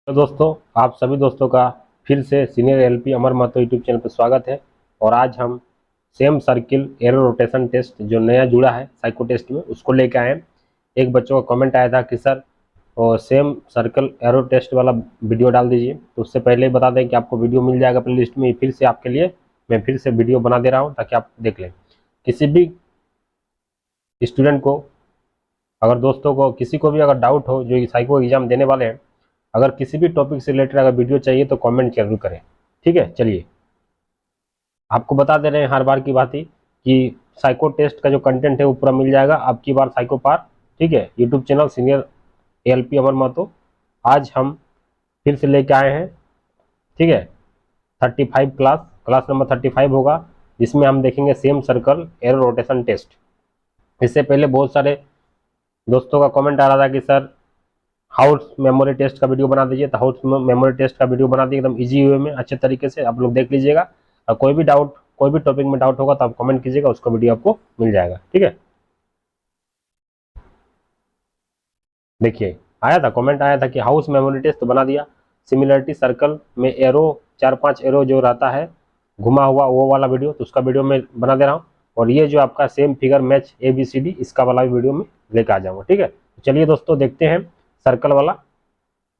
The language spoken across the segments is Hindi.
तो दोस्तों, आप सभी दोस्तों का फिर से senior LP Amar Mahato YouTube channel पर स्वागत है। और आज हम same circle arrow rotation test जो नया जुड़ा है साइको टेस्ट में, उसको लेके आए हैं। एक बच्चों का कमेंट आया था कि सर और सेम सर्कल एरो टेस्ट वाला वीडियो डाल दीजिए। तो उससे पहले ही बता दें कि आपको वीडियो मिल जाएगा प्ले लिस्ट में। फिर से आपके लिए मैं फिर से वीडियो बना दे रहा हूँ ताकि आप देख लें। किसी भी स्टूडेंट को, अगर दोस्तों को, किसी को भी अगर डाउट हो जो साइको एग्जाम देने वाले हैं, अगर किसी भी टॉपिक से रिलेटेड अगर वीडियो चाहिए तो कमेंट जरूर करें। ठीक है, चलिए आपको बता दे रहे हैं हर बार की बात ही कि साइको टेस्ट का जो कंटेंट है वो पूरा मिल जाएगा अब की बार साइको पार। ठीक है, YouTube channel senior LP Amar Mahato. आज हम फिर से लेके आए हैं। ठीक है, 35 क्लास नंबर 35 होगा, जिसमें हम देखेंगे same circle arrow rotation test. इससे पहले बहुत सारे दोस्तों का कमेंट आ रहा था कि सर हाउस मेमोरी टेस्ट का वीडियो बना दीजिए। तो हाउस मेमोरी टेस्ट का वीडियो बना दिए एकदम इजी वे में, अच्छे तरीके से आप लोग देख लीजिएगा। और कोई भी डाउट, कोई भी टॉपिक में डाउट होगा तो आप कमेंट कीजिएगा, उसका वीडियो आपको मिल जाएगा। ठीक है, देखिए आया था, कमेंट आया था कि हाउस मेमोरी टेस्ट तो बना दिया, सिमिलरिटी सर्कल में एरो 4-5 एरो जो रहता है घुमा हुआ वो वाला वीडियो, तो उसका वीडियो मैं बना दे रहा हूँ। और ये जो आपका सेम फिगर मैच ABCD, इसका वाला वीडियो में लेकर आ जाऊंगा। ठीक है, चलिए दोस्तों देखते हैं सर्कल वाला।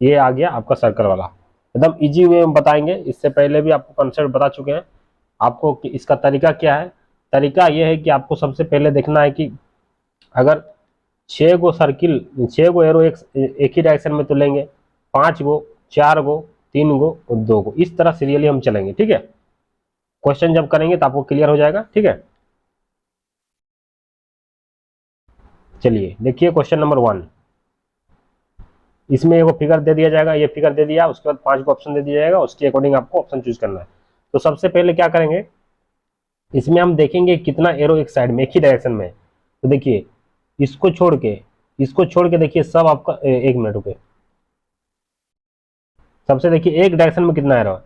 ये आ गया आपका सर्कल वाला, एकदम इजी वे में बताएंगे। इससे पहले भी आपको कंसेप्ट बता चुके हैं आपको कि इसका तरीका क्या है। तरीका ये है कि आपको सबसे पहले देखना है कि अगर 6 गो सर्किल, 6 गो एरो एक ही डायरेक्शन में तो लेंगे, 5 गो, 4 गो, 3 गो और 2 गो, इस तरह सीरियली हम चलेंगे। ठीक है, क्वेश्चन जब करेंगे तो आपको क्लियर हो जाएगा। ठीक है, चलिए देखिए क्वेश्चन नंबर 1। इसमें एगो फिगर दे दिया जाएगा, ये फिगर दे दिया, उसके बाद 5 को ऑप्शन दे दिया जाएगा, उसके अकॉर्डिंग आपको ऑप्शन चूज करना है। तो सबसे पहले क्या करेंगे, इसमें हम देखेंगे कितना एरो एक साइड में एक ही डायरेक्शन में है। तो देखिए इसको छोड़ के, इसको छोड़ के देखिए सब आपका एक मिनट रुके, सबसे देखिए एक डायरेक्शन में कितना एरो है।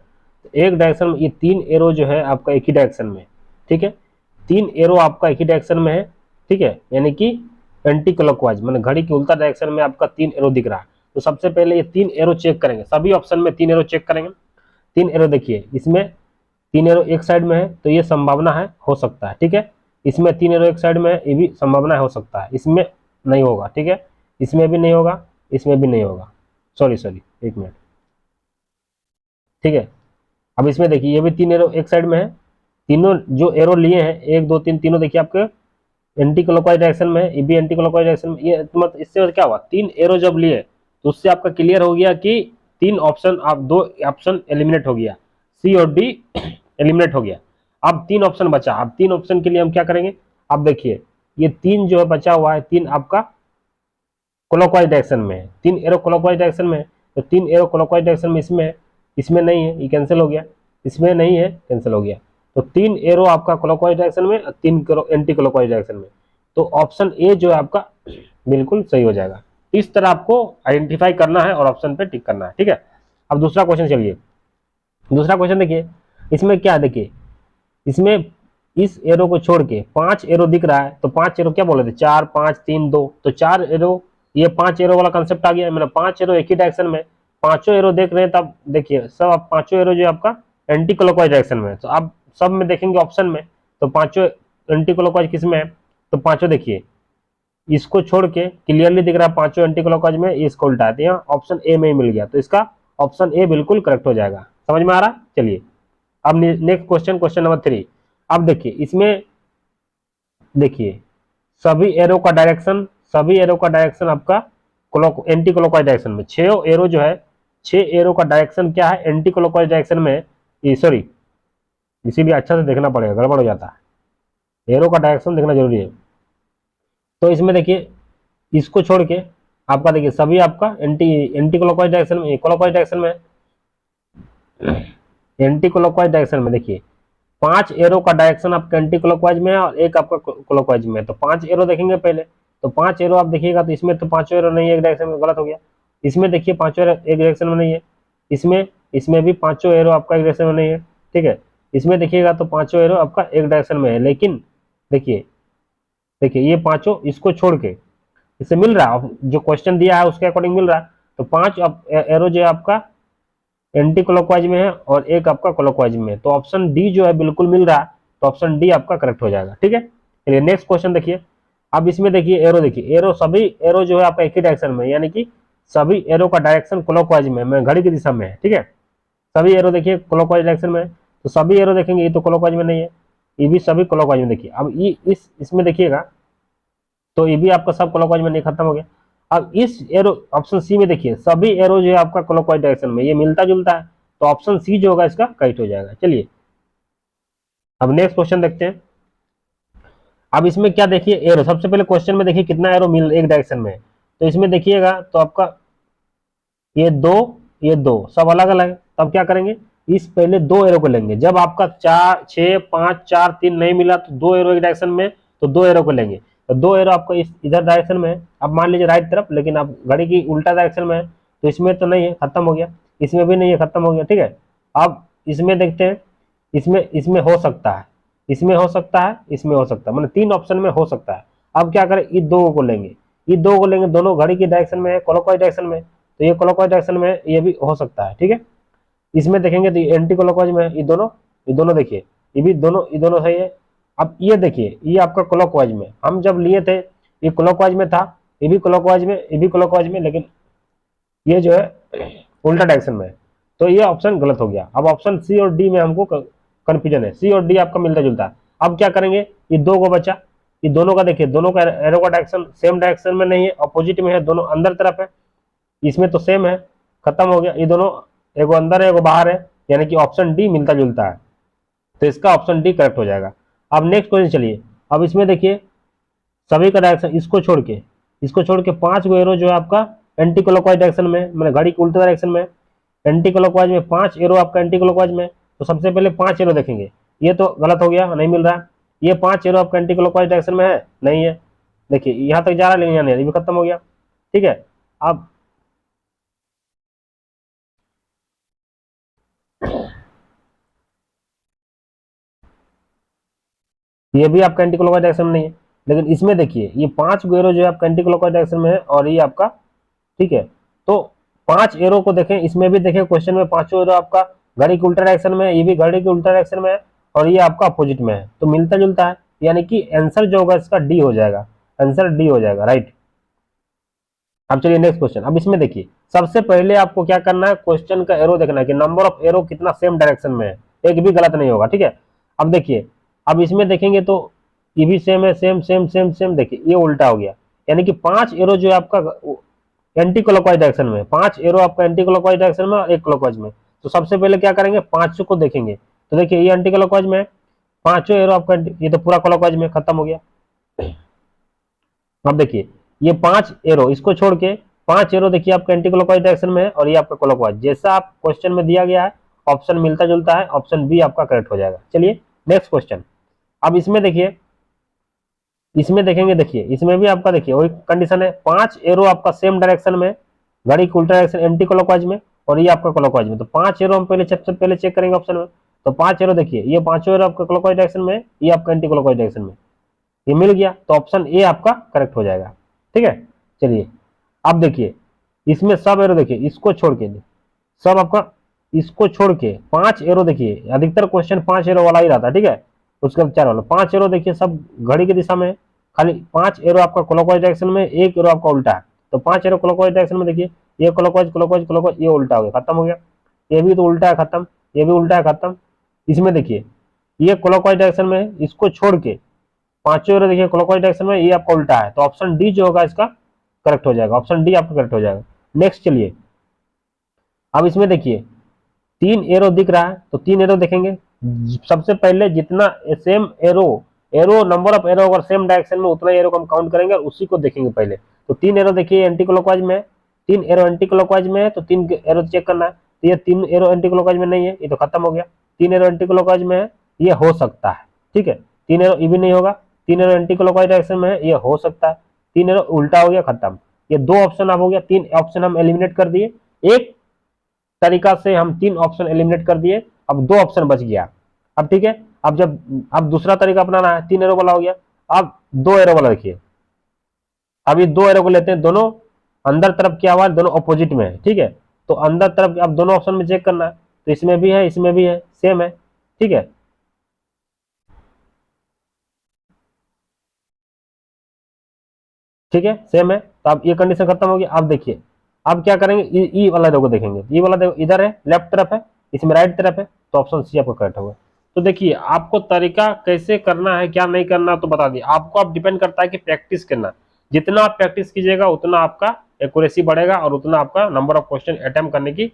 तो एक डायरेक्शन में ये 3 एरो जो है आपका एक ही डायरेक्शन में। ठीक है, 3 एरो आपका एक ही डायरेक्शन में है। ठीक है, यानी कि एंटी क्लॉकवाइज, मतलब घड़ी के उल्टा डायरेक्शन में आपका 3 एरो दिख रहा है। तो सबसे पहले ये 3 एरो चेक करेंगे, सभी ऑप्शन में 3 एरो चेक करेंगे। 3 एरो देखिए, इसमें 3 एरो एक साइड में है तो ये संभावना है, हो सकता है। ठीक है, इसमें 3 एरो एक साइड में है, ये भी संभावना हो सकता है। इसमें नहीं होगा। ठीक है, इसमें भी नहीं होगा, इसमें भी नहीं होगा। सॉरी सॉरी, एक मिनट। ठीक है, अब इसमें देखिए ये भी 3 एरो एक साइड में है, तीनों जो एरो लिए हैं 1 2 3, तीनों देखिए आपके एंटी क्लॉकवाइज डायरेक्शन में है, ये भी एंटी क्लॉकवाइज डायरेक्शन में। ये मतलब इससे क्या हुआ, 3 एरो जब लिए तो उससे आपका क्लियर हो गया कि 3 ऑप्शन, आप 2 ऑप्शन एलिमिनेट हो गया, सी और डी एलिमिनेट हो गया। अब 3 ऑप्शन बचा। अब 3 ऑप्शन के लिए हम क्या करेंगे, अब देखिए ये 3 जो है बचा हुआ है, 3 आपका क्लॉकवाइज डायरेक्शन में है, 3 एरो क्लॉकवाइज डायरेक्शन में है। तो 3 एरो क्लॉकवाइज डायरेक्शन में इसमें है, इसमें नहीं है, ये कैंसिल हो गया, इसमें नहीं है, कैंसिल हो गया। तो 3 एरो आपका क्लॉकवाइज डायरेक्शन में, 3 एंटी क्लॉकवाइज डायरेक्शन में। तो ऑप्शन ए जो है आपका बिल्कुल सही हो जाएगा। इस तरह आपको आइडेंटिफाई करना है और ऑप्शन पे टिक करना है। ठीक है, अब दूसरा क्वेश्चन चलिए। दूसरा क्वेश्चन देखिए, इसमें क्या देखिए, इसमें इस एरो को छोड़ के 5 एरो दिख रहा है। तो 5 एरो क्या बोले थे, 4 5 3 2, तो 4 एरो, ये 5 एरो वाला कंसेप्ट आ गया। मतलब 5 एरो एक ही डायरेक्शन में, पांचों एरो देख रहे हैं, तब देखिए सब आप पांचों एरो जो आपका एंटी क्लॉकवाइज डायरेक्शन में है। तो आप सब में देखेंगे ऑप्शन में, तो पांचों एंटी क्लॉकवाइज किस में है, तो पांचों देखिए इसको छोड़ के क्लियरली दिख रहा है पांचों एंटी क्लॉकवाइज में, इसको उल्टा है, यहाँ ऑप्शन ए में ही मिल गया। तो इसका ऑप्शन ए बिल्कुल करेक्ट हो जाएगा। समझ में आ रहा, चलिए अब नेक्स्ट क्वेश्चन, क्वेश्चन नंबर 3। अब देखिए इसमें देखिए सभी एरो का डायरेक्शन, सभी एरो का डायरेक्शन आपका क्लॉक एंटी क्लॉकवाइज डायरेक्शन में। 6 एरो जो है, 6 एरो का डायरेक्शन क्या है, एंटी क्लॉकवाइज डायरेक्शन में। ये सॉरी, इसीलिए अच्छा से देखना पड़ेगा, गड़बड़ हो जाता है, एरो का डायरेक्शन देखना जरूरी है। तो इसमें देखिए इसको छोड़ के आपका देखिए सभी आपका एंटी एंटी क्लॉकवाइज डायरेक्शन में, क्लॉकवाइज डायरेक्शन में, एंटी क्लॉकवाइज डायरेक्शन में। देखिए 5 एरो का डायरेक्शन आपका एंटी क्लॉकवाइज में है और एक आपका क्लॉकवाइज में है। तो 5 एरो देखेंगे पहले, तो 5 एरो आप देखिएगा, तो इसमें तो 5 एरो नहीं है एक डायरेक्शन में, गलत हो गया। इसमें देखिए 5 एरो एक डायरेक्शन में नहीं है, इसमें इसमें भी 5 एरो आपका एक डायरेक्शन में नहीं है। ठीक है, इसमें देखिएगा तो 5 एरो आपका एक डायरेक्शन में है, लेकिन देखिए देखिए ये पांचों इसको छोड़ के इससे मिल रहा है, जो क्वेश्चन दिया है उसके अकॉर्डिंग मिल रहा है। तो 5 एरो जो है आपका एंटी क्लॉकवाइज में है और एक आपका क्लॉकवाइज में है, तो ऑप्शन डी जो है बिल्कुल मिल रहा है, तो ऑप्शन डी आपका करेक्ट हो जाएगा। ठीक है, चलिए नेक्स्ट क्वेश्चन देखिए। अब इसमें देखिए एरो, देखिए एरो, सभी एरो जो है आपका एक ही डायरेक्शन में, यानी कि सभी एरो का डायरेक्शन क्लॉकवाइज में घड़ी की दिशा में है। ठीक है, सभी एरो देखिए क्लॉकवाइज डायरेक्शन में है, तो सभी एरो देखेंगे ये तो क्लॉकवाइज में नहीं है, ये भी सभी क्लॉकवाइज में। देखिए अब ये इसमें देखिएगा तो ये भी आपका सब क्लॉकवाइज में नहीं, खत्म हो गया। अब इस एरो ऑप्शन सी में देखिए सभी एरो जो है आपका क्लॉकवाइज डायरेक्शन में, ये मिलता जुलता है, तो ऑप्शन सी जो होगा इसका करेक्ट हो जाएगा। चलिए अब नेक्स्ट क्वेश्चन देखते हैं। अब इसमें क्या देखिए एरो, सबसे पहले क्वेश्चन में देखिए कितना एरो मिल एक डायरेक्शन में है, तो इसमें देखिएगा तो आपका ये दो सब अलग अलग है। तब क्या करेंगे, इस पहले दो एरो को लेंगे, जब आपका 4 6 5 4 3 नहीं मिला तो दो एरो एक डायरेक्शन में, तो दो एरो को लेंगे, तो दो एरो आपको इस इधर डायरेक्शन में है, अब मान लीजिए राइट तरफ, लेकिन आप घड़ी की उल्टा डायरेक्शन में है, तो इसमें तो नहीं है, खत्म हो गया, इसमें भी नहीं है, खत्म हो गया। ठीक है, अब इसमें देखते हैं, इसमें इसमें हो सकता है, इसमें हो सकता है, इसमें हो सकता है, मतलब 3 ऑप्शन में हो सकता है। अब क्या करें, ये दो को लेंगे, ये दो को लेंगे, दोनों घड़ी की डायरेक्शन में है, क्लॉकवाइज डायरेक्शन में, तो ये क्लॉकवाइज डायरेक्शन में है, ये भी हो सकता है। ठीक है, इसमें देखेंगे तो ये एंटी क्लॉकवाइज में है, ये दोनों देखिए, ये दोनों सही है। अब ये देखिए ये आपका क्लॉकवाइज में, हम जब लिए थे ये क्लॉकवाइज में था, ये भी क्लॉकवाइज में, ये भी क्लॉकवाइज में, लेकिन ये जो है उल्टा डायरेक्शन में है, तो ये ऑप्शन गलत हो गया। अब ऑप्शन सी और डी में हमको कंफ्यूजन है, सी और डी आपका मिलता जुलता है। अब क्या करेंगे, ये दो को बचा, ये दोनों का देखिए, दोनों का एरो का डायरेक्शन सेम डायरेक्शन में नहीं है, अपोजिट में है, दोनों अंदर तरफ है, इसमें तो सेम है, खत्म हो गया, ये दोनों एगो अंदर है एगो बाहर है, यानी कि ऑप्शन डी मिलता जुलता है, तो इसका ऑप्शन डी करेक्ट हो जाएगा। अब नेक्स्ट क्वेश्चन चलिए। अब इसमें देखिए सभी का डायरेक्शन, इसको छोड़ के 5 गो एरो जो है आपका एंटी क्लॉकवाइज डायरेक्शन में, मतलब घड़ी के उल्टे डायरेक्शन में, एंटी क्लॉकवाइज में 5 एरो आपका एंटी क्लॉकवाइज में, तो सबसे पहले 5 एरो देखेंगे, ये तो गलत हो गया, नहीं मिल रहा। ये 5 एरो आपका एंटी क्लॉकवाइज डायरेक्शन में है, नहीं है, देखिए यहाँ तक जा रहा है लेकिन यहाँ नहीं, ये भी खत्म हो गया। ठीक है, अब ये भी आपका एंटी क्लॉकवाइज डायरेक्शन में नहीं है, लेकिन इसमें देखिए ये 5 गो एरो जो है आपका एंटी क्लॉकवाइज डायरेक्शन में है, और ये आपका, ठीक है, तो 5 एरो को देखें, इसमें भी देखें क्वेश्चन में 5 एरो आपका घड़ी के उल्टा डायरेक्शन में है, ये भी घड़ी के उल्टा डायरेक्शन में है, और ये आपका अपोजिट में है, तो मिलता जुलता है, यानी कि आंसर जो होगा इसका डी हो जाएगा, आंसर डी हो जाएगा, राइट। अब चलिए नेक्स्ट क्वेश्चन। अब इसमें देखिए सबसे पहले आपको क्या करना है, क्वेश्चन का एरो देखना है कि नंबर ऑफ एरो कितना सेम डायरेक्शन में है, एक भी गलत नहीं होगा। ठीक है, अब देखिए, अब इसमें देखेंगे तो ये भी सेम है, सेम सेम सेम सेम, देखिए ये उल्टा हो गया, यानी कि 5 एरो जो है आपका एंटी क्लॉकवाइज डायरेक्शन में, 5 एरो आपका एंटी क्लॉकवाइज डायरेक्शन में और एक क्लॉकवाइज में, तो सबसे पहले क्या करेंगे, 5 को देखेंगे, तो देखिए ये एंटी क्लॉकवाइज में है, 5 एरो आपका, ये तो पूरा क्लॉकवाइज में, खत्म हो गया। अब देखिए ये 5 एरो, इसको छोड़ के 5 एरो देखिए आपका एंटी क्लॉकवाइज डायरेक्शन में है, और ये आपका क्लॉकवाइज, जैसा आप क्वेश्चन में दिया गया है ऑप्शन मिलता जुलता है, ऑप्शन बी आपका करेक्ट हो जाएगा। चलिए नेक्स्ट क्वेश्चन। अब इसमें देखिए, इसमें देखेंगे, देखिए इसमें भी आपका देखिए वही कंडीशन है, 5 एरो आपका सेम डायरेक्शन में, घड़ी के उल्टा डायरेक्शन एंटी क्लॉकवाइज में, और ये आपका क्लॉकवाइज में, तो 5 एरो हम पहले सबसे पहले चेक करेंगे ऑप्शन में, तो 5 एरो देखिए ये 5 एरो आपका क्लॉकवाइज डायरेक्शन में, ये आपका एंटी क्लॉकवाइज डायरेक्शन में, ये मिल गया, तो ऑप्शन ए आपका करेक्ट हो जाएगा। ठीक है, चलिए अब देखिए इसमें सब एरो देखिए, इसको छोड़ के सब आपका, इसको छोड़ के 5 एरो देखिए, अधिकतर क्वेश्चन 5 एरो वाला ही रहता है। ठीक है, उसके बाद 4 वाला, 5 एरो देखिए सब घड़ी की दिशा में, खाली 5 एरो आपका क्लॉकवाइज डायरेक्शन में, एक एरो आपका उल्टा है, तो 5 एरो क्लॉकवाइज डायरेक्शन में, देखिए ये क्लॉकवाइज क्लॉकवाइज क्लॉकवाइज, ये उल्टा हो गया, खत्म हो गया, ये भी तो उल्टा है, खत्म, ये भी उल्टा है, खत्म। इसमें देखिए ये क्लॉकवाइज डायरेक्शन में है, इसको छोड़ के 5 एरो देखिए क्लॉकवाइज डायरेक्शन में, ये आपका उल्टा है, तो ऑप्शन डी जो होगा इसका करेक्ट हो जाएगा, ऑप्शन डी आपका करेक्ट हो जाएगा। नेक्स्ट चलिए, अब इसमें देखिए 3 एरो दिख रहा है, तो 3 एरो देखेंगे, सबसे पहले जितना same arrow, number of arrow अगर सेम डायरेक्शन में, उतना एरो को हम काउंट करेंगे और उसी को देखेंगे पहले। तो 3 एरो देखिए एंटी क्लॉकवाइज में, 3 एरो एंटी क्लॉकवाइज में है, तो 3 एरो चेक करना है, तो ये 3 एरो एंटी क्लॉकवाइज में नहीं है, ये तो खत्म हो गया, 3 एरो एंटी क्लॉकवाइज में है, ये हो सकता है। ठीक है, 3 एरो ये भी नहीं होगा, 3 एरो एंटी क्लॉकवाइज डायरेक्शन में है, ये हो सकता है, 3 एरो उल्टा हो गया, खत्म। ये 2 ऑप्शन अब हो गया, 3 ऑप्शन हम एलिमिनेट कर दिए, एक तरीका से हम 3 ऑप्शन एलिमिनेट कर दिए, अब 2 ऑप्शन बच गया। अब ठीक है, अब दूसरा तरीका अपनाना है, 3 एरो वाला हो गया, अब 2 एरो वाला देखिए, अब ये 2 एरो को लेते हैं दोनों, अंदर तरफ क्या हुआ है, दोनों अपोजिट में है, ठीक है। तो अंदर तरफ अब दोनों ऑप्शन में चेक करना है, तो इसमें भी है इसमें भी है, सेम है, ठीक है। ठीक है, सेम है, तो अब ये कंडीशन खत्म होगी। अब देखिए अब क्या करेंगे, ई वाला देखो, देखेंगे ई वाला देखो, इधर है लेफ्ट तरफ है, इसमें राइट तरफ है, तो ऑप्शन सी आपका करेक्ट होगा। तो देखिए आपको तरीका कैसे करना है क्या नहीं करना तो बता दिए आपको, अब डिपेंड करता है कि प्रैक्टिस करना, जितना आप प्रैक्टिस कीजिएगा उतना आपका एक्यूरेसी बढ़ेगा और उतना आपका नंबर ऑफ क्वेश्चन अटेम्प्ट करने की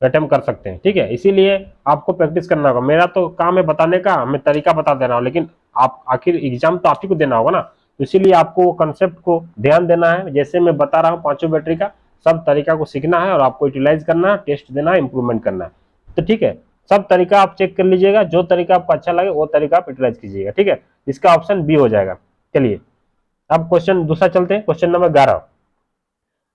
अटेम्प्ट कर सकते हैं, ठीक है। इसीलिए आपको प्रैक्टिस करना होगा। मेरा तो काम है बताने का, मैं तरीका बता दे रहा हूँ, लेकिन आप आखिर एग्जाम तो आप ही को देना होगा ना, तो इसीलिए आपको कंसेप्ट को ध्यान देना है। जैसे मैं बता रहा हूँ पांचों बैटरी का सब तरीका को सीखना है और आपको यूटिलाइज करना है, टेस्ट देना है, इंप्रूवमेंट करना है। तो ठीक है, सब तरीका आप चेक कर लीजिएगा, जो तरीका आपको अच्छा लगे वो तरीका आप यूटिलाइज कीजिएगा, ठीक है। इसका ऑप्शन बी हो जाएगा। चलिए अब क्वेश्चन दूसरा चलते हैं, क्वेश्चन नंबर 11।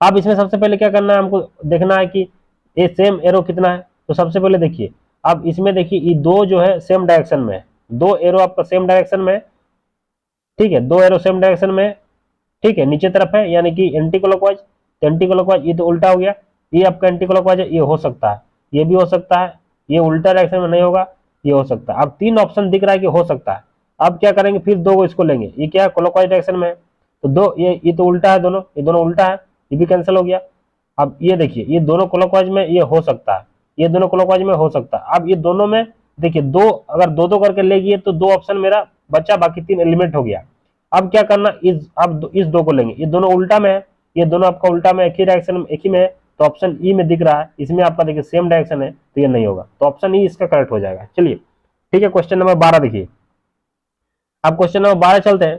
अब इसमें सबसे पहले क्या करना है, हमको देखना है कि ये सेम एरो कितना है। तो सबसे पहले देखिए, अब इसमें देखिए ये दो जो है सेम डायरेक्शन में है, दो एरो आपका सेम डायरेक्शन में है, ठीक है, दो एरो सेम डायरेक्शन में है, ठीक है, नीचे तरफ है यानी कि एंटी क्लॉकवाइज। एंटी क्लॉकवाइज ये तो उल्टा हो गया, ये आपका एंटी क्लॉकवाइज है, ये हो सकता है, ये भी हो सकता है, ये उल्टा डायरेक्शन में नहीं होगा, ये हो सकता है। अब तीन ऑप्शन दिख रहा है कि हो सकता है। अब क्या करेंगे, फिर दो को इसको लेंगे, ये क्या है क्लॉकवाइज डायरेक्शन में है, तो दो ये तो उल्टा है, दोनों ये दोनों उल्टा है, ये भी कैंसिल हो गया। अब ये देखिए ये दोनों क्लॉकवाइज में ये हो सकता है, ये दोनों क्लॉकवाइज में हो सकता है। अब ये दोनों में देखिए दो, अगर दो दो करके ले गए तो दो ऑप्शन मेरा बचा, बाकी तीन एलिमेंट हो गया। अब क्या करना, इस दो को लेंगे, ये दोनों उल्टा में है, ये दोनों आपका उल्टा में एक ही डायरेक्शन में एक ही में है, तो ऑप्शन ई में दिख रहा है, इसमें आपका देखिए सेम डायरेक्शन है, तो ये नहीं होगा, तो ऑप्शन ई इसका करेक्ट हो जाएगा। चलिए ठीक है, क्वेश्चन नंबर 12 देखिए। अब क्वेश्चन नंबर 12 चलते हैं।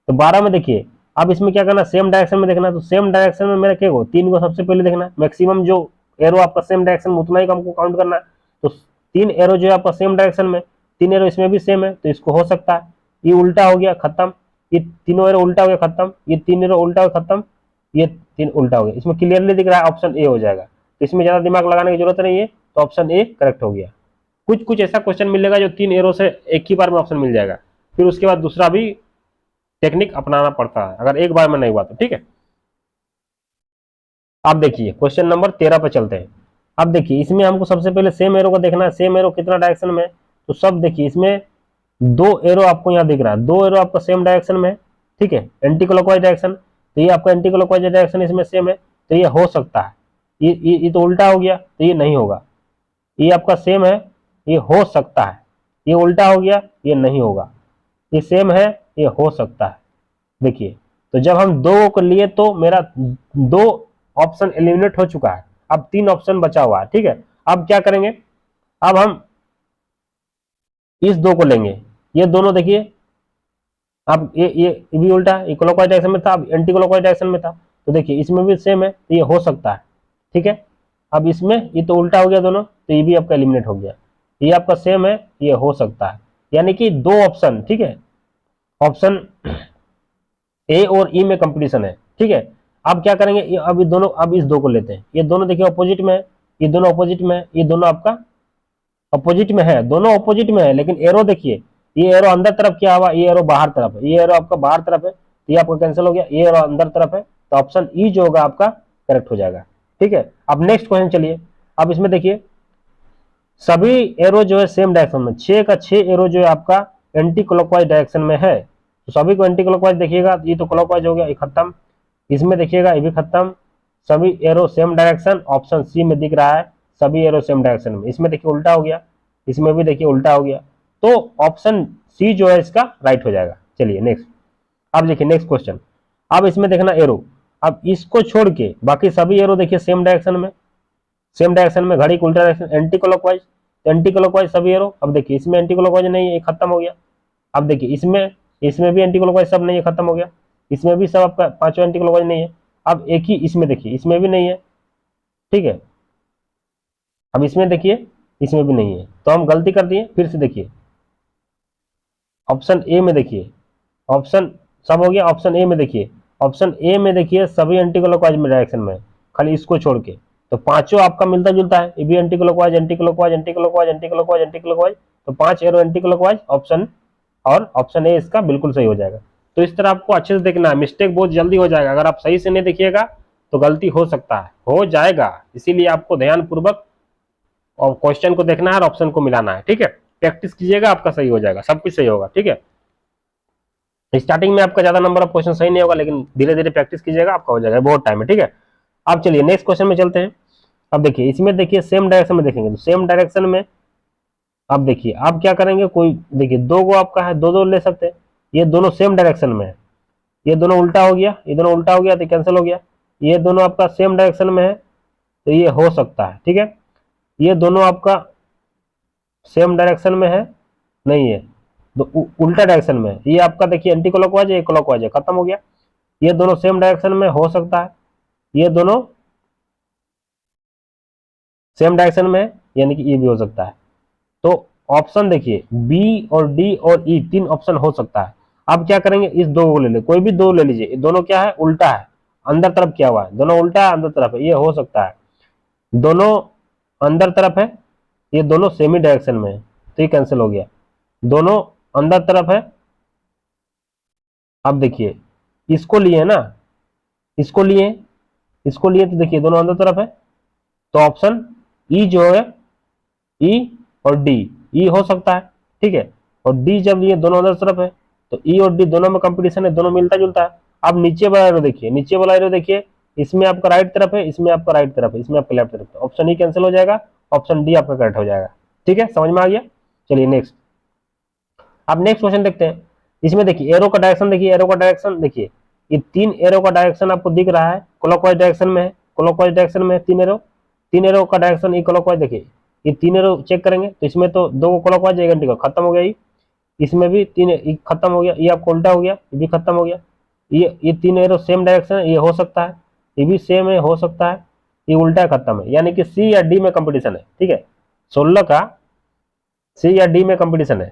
तो 12 में देखिए, अब इसमें क्या करना, सेम डायरेक्शन में देखना, तो सेम डायरेक्शन में मेरा क्या हो, तीन को सबसे पहले देखना, मैक्सिमम जो एरो आपका सेम डायरेक्शन में उतना ही हमको काउंट करना है। तो तीन एरो जो है आपका सेम डायरेक्शन में, तीन एरो इसमें भी सेम है, तो इसको हो सकता है, ये उल्टा हो गया खत्म, ये तीनों एरो उल्टा हो गया खत्म, ये तीन एरो उल्टा हो गया खत्म, ये तीन उल्टा हो गया, इसमें क्लियरली दिख रहा है ऑप्शन ए हो जाएगा। तो इसमें ज्यादा दिमाग लगाने की जरूरत नहीं है, तो ऑप्शन ए करेक्ट हो गया। कुछ कुछ ऐसा क्वेश्चन मिलेगा जो तीन एरो से एक ही बार में ऑप्शन मिल जाएगा, फिर उसके बाद दूसरा भी टेक्निक अपनाना पड़ता है, अगर एक बार में नहीं हुआ तो, ठीक है। अब देखिए क्वेश्चन नंबर 13 पे चलते हैं। अब देखिए इसमें हमको सबसे पहले सेम एरो को देखना है, सेम एरो कितना डायरेक्शन में है, तो सब देखिए इसमें दो एरो आपको यहाँ दिख रहा है, दो एरो आपका सेम डायरेक्शन में है, ठीक है, एंटी क्लॉकवाइज डायरेक्शन, तो ये आपका एंटी क्लॉकवाइज डायरेक्शन इसमें सेम है, तो ये हो सकता है। ये तो उल्टा हो गया, तो ये नहीं होगा, ये आपका सेम है, ये हो सकता है, ये उल्टा हो गया, ये नहीं होगा, ये सेम है, ये हो सकता है। देखिए तो जब हम दो को लिए तो मेरा दो ऑप्शन एलिमिनेट हो चुका है, अब तीन ऑप्शन बचा हुआ है, ठीक है। अब क्या करेंगे, अब हम इस दो को लेंगे, ये दोनों देखिए, अब ये भी उल्टा है, ये क्लॉकवाइज डायरेक्शन में था, अब एंटी क्लॉकवाइज डायरेक्शन में था, तो देखिए इसमें भी सेम है, तो ये हो सकता है, ठीक है। अब इसमें ये तो उल्टा हो गया दोनों, तो ये भी आपका एलिमिनेट हो गया, ये आपका सेम है, ये हो सकता है, यानी कि दो ऑप्शन, ठीक है, ऑप्शन ए और ई में कंपटीशन है, ठीक है। अब क्या करेंगे, अब ये दोनों, अब इस दो को लेते हैं, ये दोनों देखिए अपोजिट में है, ये दोनों अपोजिट में है, ये दोनों आपका अपोजिट में है, दोनों अपोजिट में है, लेकिन एरो देखिए, ये एरो अंदर तरफ क्या हुआ, ये एरो बाहर तरफ है, ये एरो आपका बाहर तरफ है, तो ये आपका कैंसिल हो गया, ये एरो अंदर तरफ है, तो ऑप्शन ई जो होगा आपका करेक्ट हो जाएगा, ठीक है। अब नेक्स्ट क्वेश्चन चलिए। अब इसमें देखिए सभी एरो जो है सेम डायरेक्शन में, 6 का 6 एरो जो है आपका एंटी क्लॉकवाइज डायरेक्शन में है, तो सभी को एंटी क्लॉकवाइज देखिएगा, ये तो क्लॉकवाइज हो गया, ये खत्म, इसमें देखिएगा ये भी खत्म, सभी arrow same direction, option C में दिख रहा है सभी एरो सेम डायरेक्शन में, इसमें देखिए उल्टा हो गया, इसमें भी देखिए उल्टा हो गया, तो ऑप्शन सी जो है इसका राइट हो जाएगा। चलिए नेक्स्ट, अब देखिए नेक्स्ट क्वेश्चन। अब इसमें देखना एरो, अब इसको छोड़ के बाकी सभी एरो देखिए सेम डायरेक्शन में, सेम डायरेक्शन में, घड़ी उल्टा direction, anti clockwise, anti clockwise सभी एरो। अब देखिए इसमें एंटी क्लॉकवाइज नहीं है, ये खत्म हो गया। अब देखिए इसमें भी एंटी क्लॉकवाइज सब नहीं है, खत्म हो गया, इसमें भी सब आपका पांचों एंटी क्लॉकवाइज नहीं है। अब एक ही इसमें देखिए, इसमें भी नहीं है, ठीक है। अब इसमें देखिए, इसमें भी नहीं है, तो हम गलती कर दिए, फिर से देखिए ऑप्शन ए में देखिए, ऑप्शन सब हो गया, ऑप्शन ए में देखिए, ऑप्शन ए में देखिए सभी एंटी क्लॉकवाइज में डायरेक्शन में, खाली इसको छोड़ के, तो पांचों आपका मिलता जुलता है, ये भी anti clockwise, anti clockwise, anti clockwise, anti clockwise, anti clockwise, तो पांच एरो एंटी क्लॉकवाइज, ऑप्शन और ऑप्शन ए इसका बिल्कुल सही हो जाएगा। तो इस तरह आपको अच्छे से देखना है, मिस्टेक बहुत जल्दी हो जाएगा, अगर आप सही से नहीं देखिएगा तो गलती हो सकता है, हो जाएगा। इसीलिए आपको ध्यान पूर्वक और क्वेश्चन को देखना है और ऑप्शन को मिलाना है, ठीक है। प्रैक्टिस कीजिएगा, आपका सही हो जाएगा, सब कुछ सही होगा, ठीक है। स्टार्टिंग में आपका ज्यादा नंबर ऑफ क्वेश्चन सही नहीं होगा, लेकिन धीरे धीरे प्रैक्टिस कीजिएगा, आपका हो जाएगा, बहुत टाइम है, ठीक है। अब चलिए नेक्स्ट क्वेश्चन में चलते हैं। अब देखिए इसमें देखिए सेम डायरेक्शन में देखेंगे, तो सेम डायरेक्शन में अब देखिए आप क्या करेंगे, कोई देखिए दो गो आपका है, दो दो ले सकते हैं, ये दोनों सेम डायरेक्शन में है, ये दोनों उल्टा हो गया, ये दोनों उल्टा हो गया तो कैंसिल हो गया। ये दोनों आपका सेम डायरेक्शन में है तो ये हो सकता है, ठीक है। ये दोनों आपका सेम डायरेक्शन में है, नहीं है, तो उल्टा डायरेक्शन में है, ये आपका देखिए एंटी क्लॉकवाइज है, ये क्लॉकवाइज है, खत्म हो गया। ये दोनों सेम डायरेक्शन में हो सकता है, ये दोनों सेम डायरेक्शन में है, यानी कि ये भी हो सकता है। तो ऑप्शन देखिए बी और डी और ई तीन ऑप्शन हो सकता है। अब क्या करेंगे, इस दो को ले ले, कोई भी दो ले लीजिए, दोनों क्या है, उल्टा है, अंदर तरफ क्या हुआ है, दोनों उल्टा है, अंदर तरफ है, ये हो सकता है। दोनों अंदर तरफ है, ये दोनों सेमी डायरेक्शन में है, तो ये कैंसिल हो गया। दोनों अंदर तरफ है, अब देखिए इसको लिए ना, इसको लिए, इसको लिए, तो देखिए दोनों अंदर तरफ है, तो ऑप्शन ई जो है, ई और डी, ई हो सकता है, ठीक है। और डी जब ये दोनों अंदर तरफ है तो ई और डी दोनों में कंपटीशन है, दोनों मिलता जुलता है। अब नीचे वाला एरो देखिए, नीचे वाला एरो देखिए, इसमें आपका राइट तरफ है, इसमें आपका राइट तरफ है, इसमें आपका लेफ्ट तरफ है, ऑप्शन ई कैंसिल हो जाएगा, ऑप्शन डी आपका करेक्ट हो जाएगा, ठीक है, समझ में आ गया। चलिए नेक्स्ट, अब नेक्स्ट क्वेश्चन देखते हैं। इसमें देखिए एरो का डायरेक्शन, देखिए एरो का डायरेक्शन देखिए, ये तीन एरो का डायरेक्शन आपको दिख रहा है, क्लॉकवाइज डायरेक्शन में है, क्लॉकवाइज डायरेक्शन में तीन एरो का डायरेक्शन ये क्लॉकवाइज, देखिए ये तीन एरो चेक करेंगे तो इसमें तो दो को क्लॉकवाइज, एक एंटी क्लॉक, खत्म हो गया। इसमें भी तीन खत्म हो गया, ये आपको उल्टा हो गया, ये भी खत्म हो गया। ये तीन एरो सेम डायरेक्शन है, ये हो सकता है, ये भी सेम है, हो सकता है, ये उल्टा खत्म है, यानी कि सी या डी में कंपटीशन है, ठीक है। 16 का सी या डी में कंपटीशन है,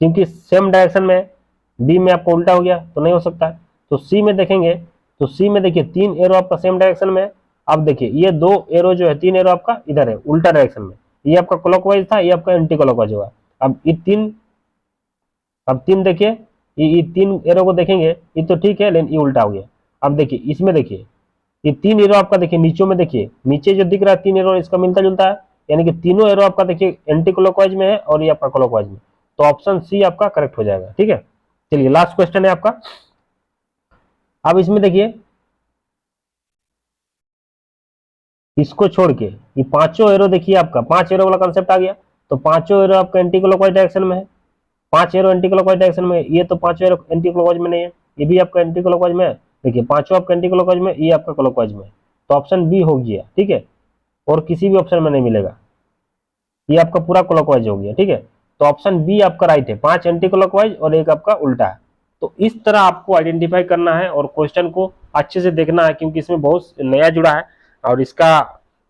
क्योंकि सेम डायरेक्शन में, बी में आपको उल्टा हो गया तो नहीं हो सकता है। तो सी में देखेंगे, तो सी में देखिए तीन एरो आपका सेम डायरेक्शन में है। अब देखिए ये दो एरो जो है, तीन एरो आपका इधर है उल्टा डायरेक्शन में, ये आपका क्लॉकवाइज था, ये आपका एंटी क्लॉकवाइज होगा। अब ये तीन, अब तीन देखिए, ये तीन एरो को देखेंगे, ये तो ठीक है, लेकिन ये उल्टा हो गया। अब देखिए इसमें देखिए, ये तीन एरो आपका देखिए नीचे में, देखिए नीचे जो दिख रहा है तीन एरो, इसका मिलता जुलता है, यानी कि तीनों एरो आपका देखिए एंटी क्लॉकवाइज में है और ये आपका क्लॉकवाइज में, तो ऑप्शन सी आपका करेक्ट हो जाएगा, ठीक है। चलिए लास्ट क्वेश्चन है आपका। अब इसमें देखिए, इसको छोड़ के ये पांचों एरो देखिए, आपका पांच एरो वाला कंसेप्ट आ गया, तो पांचों एरो आपका एंटी क्लॉकवाइज डायरेक्शन में है, पांच एरो एंटी क्लॉकवाइज डायरेक्शन में, ये तो पांचों एरो एंटी क्लॉकवाइज में नहीं है, ये भी आपका एंटी क्लॉकवाइज में है, देखिए पांचों आपका एंटी क्लॉकवाइज में, ये आपका क्लॉकवाइज में, तो ऑप्शन बी हो गया, ठीक है। और किसी भी ऑप्शन में नहीं मिलेगा, ये आपका पूरा क्लॉकवाइज हो गया, ठीक है। तो ऑप्शन बी आपका राइट है, पांच एंटी क्लॉकवाइज और एक आपका उल्टा है। तो इस तरह आपको आइडेंटिफाई करना है और क्वेश्चन को अच्छे से देखना है, क्योंकि इसमें बहुत नया जुड़ा है और इसका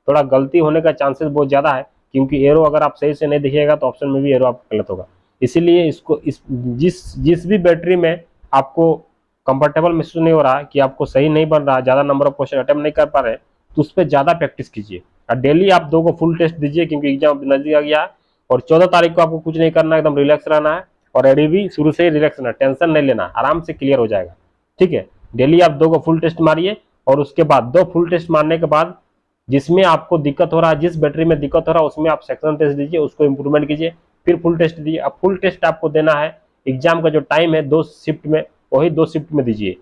थोड़ा गलती होने का चांसेस बहुत ज्यादा है, क्योंकि एरो अगर आप सही से नहीं देखिएगा तो ऑप्शन में भी एरो आपका गलत होगा। इसीलिए इसको जिस भी बैटरी में आपको कंफर्टेबल महसूस नहीं हो रहा कि आपको सही नहीं बन रहा, ज्यादा नंबर ऑफ क्वेश्चन अटेम्प्ट नहीं कर पा रहे, तो उस पर ज्यादा प्रैक्टिस कीजिए और डेली आप दो को फुल टेस्ट दीजिए, क्योंकि एग्जाम नजदीक आ गया है। और 14 तारीख को आपको कुछ नहीं करना है, एकदम रिलैक्स रहना है, और एडी भी शुरू से ही रिलैक्स रहना, टेंशन नहीं लेना, आराम से क्लियर हो जाएगा, ठीक है। डेली आप दो को फुल टेस्ट मारिए और उसके बाद दो फुल टेस्ट मारने के बाद जिसमें आपको दिक्कत हो रहा है, जिस बैटरी में दिक्कत हो रहा है उसमें आप सेक्शन टेस्ट दीजिए, उसको इंप्रूवमेंट कीजिए, फिर फुल टेस्ट दीजिए। अब फुल टेस्ट आपको देना है, एग्जाम का जो टाइम है 2 शिफ्ट में, वही 2 शिफ्ट में दीजिए।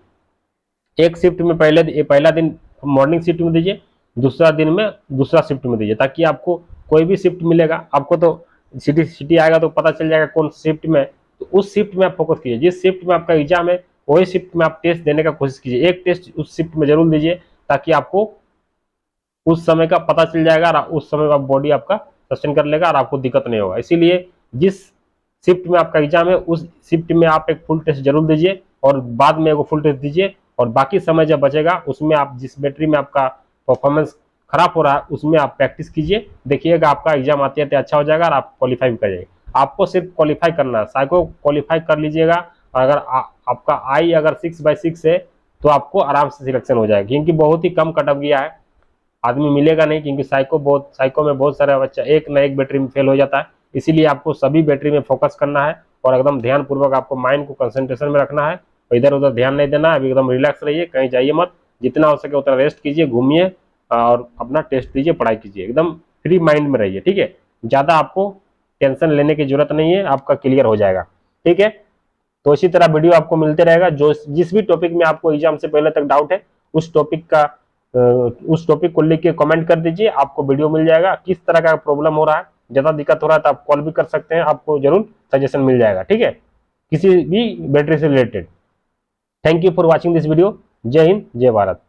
एक शिफ्ट में पहला दिन मॉर्निंग शिफ्ट में दीजिए, दूसरा दिन में दूसरा शिफ्ट में दीजिए, ताकि आपको कोई भी शिफ्ट मिलेगा, आपको तो सिटी आएगा तो पता चल जाएगा कौन शिफ्ट में, तो उस शिफ्ट में आप फोकस कीजिए। जिस शिफ्ट में आपका एग्जाम है वही शिफ्ट में आप टेस्ट देने का कोशिश कीजिए, एक टेस्ट उस शिफ्ट में जरूर दीजिए, ताकि आपको उस समय का पता चल जाएगा और उस समय का बॉडी आपका सस्टेन कर लेगा और आपको दिक्कत नहीं होगा। इसीलिए जिस शिफ्ट में आपका एग्जाम है उस शिफ्ट में आप एक फुल टेस्ट जरूर दीजिए और बाद में एक फुल टेस्ट दीजिए, और बाकी समय जब बचेगा उसमें आप जिस बैटरी में आपका परफॉर्मेंस खराब हो रहा है उसमें आप प्रैक्टिस कीजिए, देखिएगा आपका एग्जाम आते आते अच्छा हो जाएगा और आप क्वालिफाई भी कर जाएंगे। आपको सिर्फ क्वालिफाई करना है, साइको क्वालिफाई कर लीजिएगा, अगर आपका आई अगर 6/6 है तो आपको आराम से सिलेक्शन हो जाएगा, क्योंकि बहुत ही कम कट ऑफ गया है, आदमी मिलेगा नहीं, क्योंकि साइको में बहुत सारा बच्चा एक ना एक बैटरी में फेल हो जाता है। इसीलिए आपको सभी बैटरी में फोकस करना है और एकदम ध्यानपूर्वक आपको माइंड को कंसंट्रेशन में रखना है, और इधर उधर ध्यान नहीं देना है। अभी एकदम रिलैक्स रहिए, कहीं जाइए मत, जितना हो सके उतना रेस्ट कीजिए, घूमिए और अपना टेस्ट दीजिए, पढ़ाई कीजिए, एकदम फ्री माइंड में रहिए, ठीक है। ज्यादा आपको टेंशन लेने की जरूरत नहीं है, आपका क्लियर हो जाएगा, ठीक है। तो इसी तरह वीडियो आपको मिलते रहेगा। जो जिस भी टॉपिक में आपको एग्जाम से पहले तक डाउट है, उस टॉपिक को लिख के कमेंट कर दीजिए, आपको वीडियो मिल जाएगा। किस तरह का प्रॉब्लम हो रहा है, ज्यादा दिक्कत हो रहा है तो आप कॉल भी कर सकते हैं, आपको जरूर सजेशन मिल जाएगा, ठीक है, किसी भी बैटरी से related. Thank you for watching this video. जय हिंद, जय भारत।